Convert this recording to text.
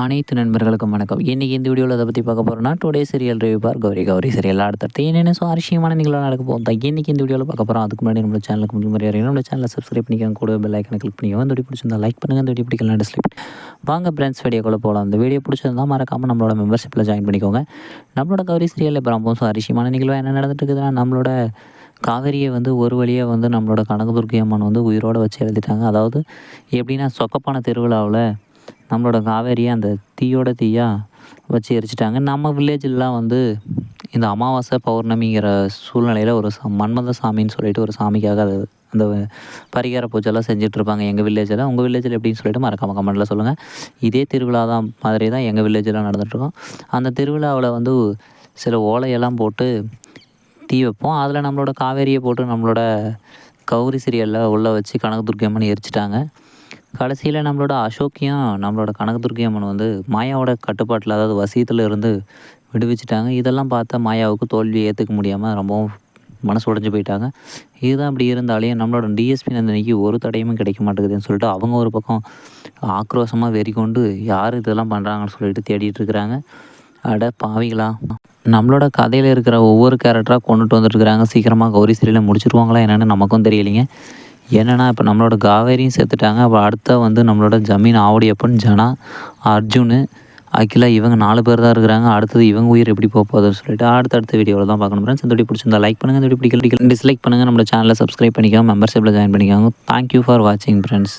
அனைத்து நண்பர்களுக்கும் வணக்கம். இன்றைக்கி இந்த வீடியோவில் அதை பற்றி பார்க்க போகிறோம்னா டுடே சீரியல் ரிவ்யூ பார் கௌரி கௌரி சீரியல் அடுத்தடுத்து என்னென்ன சுவாரஸ்யமான நிகழ்வு நடக்க போகுது இன்றைக்கி இந்த வீடியோவில் பார்க்க போகிறோம். அதுக்கு முன்னாடி நம்மளோட சேனலுக்கு முதல் முறையாக நம்மளோட சேனலை சப்ஸ்கிரைப் பண்ணிக்கோங்க, கூட பெல் ஐக்கனை கிளிக் பண்ணிக்கோங்க. இந்த வீடியோ பிடிச்சிருந்தா லைக் பண்ணுங்கள், இந்த வீடியோ பிடிக்கலாம் டிஸ்லைக். வாங்க ஃப்ரெண்ட்ஸ் வீடியோக்குள்ளே போகலாம். இந்த வீடியோ பிடிச்சிருந்தா மறக்காமல் நம்மளோட மெம்பர்ஷிப்பில் ஜாயின் பண்ணிக்கோங்க. நம்மளோட கௌரி சீரியலில் இப்போ ரொம்ப சுவாரஸ்யமான நிகழ்வு என்ன நடந்துட்டு இருக்குதுன்னா, நம்மளோட காவேரியை ஒரு வழியாக நம்மளோட கனகதுர்க்கி அம்மன் உயிரோடு வச்சு எழுதிட்டாங்க. அதாவது எப்படின்னா, சொக்கப்பான திருவிழாவில் நம்மளோட காவேரியை அந்த தீயோட தீயாக வச்சு எரிச்சிட்டாங்க. நம்ம வில்லேஜிலலாம் இந்த அமாவாசை பௌர்ணமிங்கிற சூழ்நிலையில் ஒரு மன்மத சாமின்னு சொல்லிட்டு ஒரு சாமிக்காக அது அந்த பரிகார பூஜைலாம் செஞ்சிட்ருப்பாங்க எங்கள் வில்லேஜில். உங்கள் வில்லேஜில் எப்படின்னு சொல்லிட்டு மறக்காமல் கமெண்ட்டில் சொல்லுங்கள். இதே திருவிழா தான் மாதிரி தான் எங்கள் வில்லேஜில் நடந்துகிட்ருக்கோம். அந்த திருவிழாவில் சில ஓலையெல்லாம் போட்டு தீ வைப்போம். அதில் நம்மளோட காவேரியை போட்டு நம்மளோட கௌரி சீரியலில் உள்ளே வச்சு கனகதுர்க்கி அம்மன் எரிச்சிட்டாங்க. கடைசியில் நம்மளோட அசோக்கையும் நம்மளோட கனகதுர்க்கி அம்மன் மாயாவோட கட்டுப்பாட்டில், அதாவது வசியத்தில் இருந்து விடுவிச்சிட்டாங்க. இதெல்லாம் பார்த்தா மாயாவுக்கு தோல்வியை ஏற்றுக்க முடியாமல் ரொம்பவும் மனசு உடைஞ்சு போயிட்டாங்க. இதுதான் இப்படி இருந்தாலே நம்மளோட டிஎஸ்பி நந்தினிக்கு ஒரு தடையுமே கிடைக்க மாட்டேங்குதுன்னு சொல்லிட்டு அவங்க ஒரு பக்கம் ஆக்ரோஷமாக வெறி கொண்டு யார் இதெல்லாம் பண்ணுறாங்கன்னு சொல்லிட்டு தேடிட்டு இருக்கிறாங்க. அட பாவிகளா, நம்மளோட கதையில் இருக்கிற ஒவ்வொரு கேரக்டராக கொண்டுட்டு வந்துட்டுருக்குறாங்க. சீக்கிரமாக கௌரி சீரியலை முடிச்சிருவாங்களா என்னென்னு நமக்கும் தெரியலைங்க. என்னென்னா, இப்போ நம்மளோட காவேரியும் சேர்த்துட்டாங்க. அப்போ அடுத்த நம்மளோட ஜமீன் ஆவுடையப்பன், ஜனா, அர்ஜுனு, அகிலா இவங்க 4 பேர் தான் இருக்கிறாங்க. அடுத்தது இவங்க உயிர் எப்படி போகுதுன்னு சொல்லிட்டு அடுத்த வீடியோவில் தான் பார்க்கணும் ஃப்ரெண்ட்ஸ். இந்த வீடியோ பிடிச்சிருந்தா லைக் பண்ணுங்கள், இந்த வீடியோ பிடிக்கல டிஸ்லைக் பண்ணுங்கள். நம்மளோட சேனலை சப்ஸ்கிரைப் பண்ணிக்கோங்க, மெம்பர்ஷிப்பில் ஜாயின் பண்ணிக்கோங்க. தேங்க்யூ ஃபார் வாட்சிங் ஃப்ரெண்ட்ஸ்.